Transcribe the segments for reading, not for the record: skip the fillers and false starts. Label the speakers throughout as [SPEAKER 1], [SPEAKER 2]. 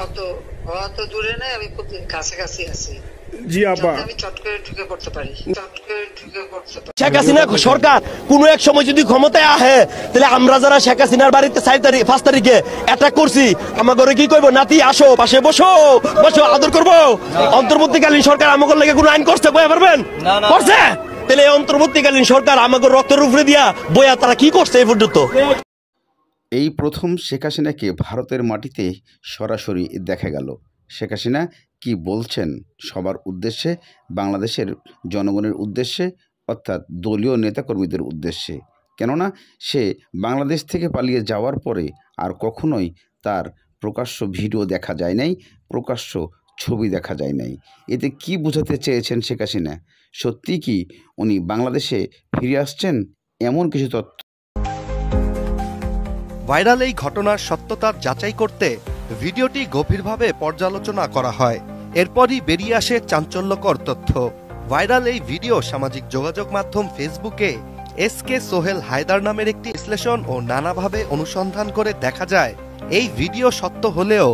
[SPEAKER 1] অত অত দূরে নাই, আমি খুব কাছাকাছি আছি।
[SPEAKER 2] জি আব্বা,
[SPEAKER 1] আমি চট করে ঢুকে পড়তে পারি।
[SPEAKER 3] শেখ হাসিনা সরকার কোন এক সময় যদি ক্ষমতায় আহে, তাহলে আমরা যারা শেখ হাসিনার বাড়িতে 5 তারিখে অ্যাটাক করছি, আমার ঘরে কি কইব, নাতি আসো পাশে বসো বসো আদর করবো। অন্তর্বর্তীকালীন সরকার আমাদের লাগে কোনো আইন করছে বয়া পারবেন? করছে? তাহলে অন্তর্বর্তীকালীন সরকার আমাদের রক্তের উপরে দিয়া বয়া তারা কি করছে এই পর্যন্ত?
[SPEAKER 4] এই প্রথম শেখ হাসিনাকে ভারতের মাটিতে সরাসরি দেখা গেল। শেখ হাসিনা কি বলছেন সবার উদ্দেশ্যে, বাংলাদেশের জনগণের উদ্দেশ্যে, অর্থাৎ দলীয় নেতাকর্মীদের উদ্দেশ্যে। কেননা সে বাংলাদেশ থেকে পালিয়ে যাওয়ার পরে আর কখনোই তার প্রকাশ্য ভিডিও দেখা যায় নাই, প্রকাশ্য ছবি দেখা যায় নাই। এতে কি বোঝাতে চেয়েছেন শেখ হাসিনা? সত্যি কি উনি বাংলাদেশে ফিরে আসছেন? এমন কিছু তথ্য
[SPEAKER 5] ভাইরাল এই ঘটনার সত্যতার যাচাই করতে ভিডিওটি গভীরভাবে পর্যালোচনা করা হয়। এরপরই বেরিয়ে আসে চাঞ্চল্যকর তথ্য। ভাইরাল এই ভিডিও সামাজিক যোগাযোগ মাধ্যম ফেসবুকে SK সোহেল হায়দার নামের একটি বিশ্লেষণ ও নানাভাবে অনুসন্ধান করে দেখা যায়, এই ভিডিও সত্য হলেও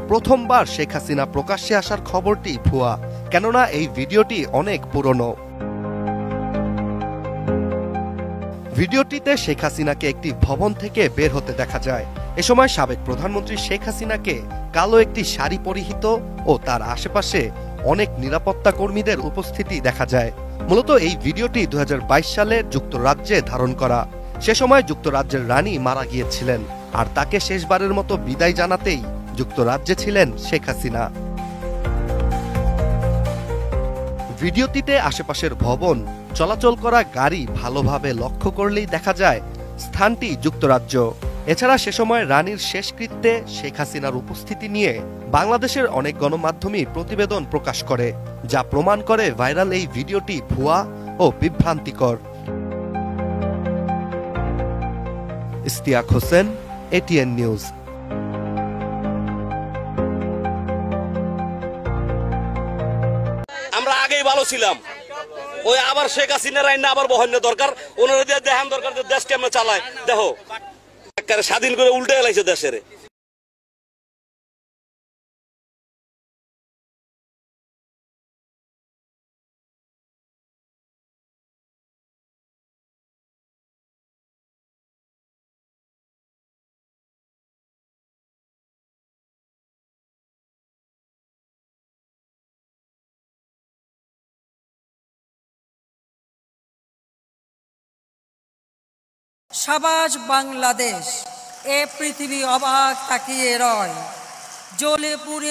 [SPEAKER 5] প্রথমবার শেখ হাসিনা প্রকাশ্যে আসার খবরটি ভুয়া। কেননা এই ভিডিওটি অনেক পুরনো। ভিডিওটিতে শেখ হাসিনাকে একটি ভবন থেকে বের হতে দেখা যায়। এ সময় সাবেক প্রধানমন্ত্রী শেখ হাসিনাকে কালো একটি শাড়ি পরিহিত ও তার আশেপাশে অনেক নিরাপত্তা কর্মীদের উপস্থিতি দেখা যায়। মূলত এই ভিডিওটি 2022 সালে যুক্তরাজ্যে ধারণ করা। সে সময় যুক্তরাজ্যের রানী মারা গিয়েছিলেন, আর তাকে শেষবারের মতো বিদায় জানাতেই যুক্তরাজ্যে ছিলেন শেখ হাসিনা। ভিডিওটিতে আশেপাশের ভবন, চলাচল করা গাড়ি ভালোভাবে লক্ষ্য করলেই দেখা যায় স্থানটি যুক্তরাজ্য। এছাড়া সে সময় রানীর শেষকৃত্যে শেখ হাসিনার উপস্থিতি নিয়ে বাংলাদেশের অনেক গণমাধ্যমই প্রতিবেদন প্রকাশ করে, যা প্রমাণ করে ভাইরাল এই ভিডিওটি ভুয়া ও বিভ্রান্তিকর। Ishtiaq Hossain, ATN news.
[SPEAKER 6] আমরা আগেই ভালো ছিলাম, ওই আবার শেখ হাসিনার আইন না আবার বহন্য দরকার, ওনারা দিয়ে দেখান দরকার দেশ কেমন চালায়। দেখো স্বাধীন করে উল্টে এলাইছে দেশের।
[SPEAKER 7] সাবাস বাংলাদেশ, এ পৃথিবী অবাক তাকিয়ে রয়, জ্বলে পুড়ে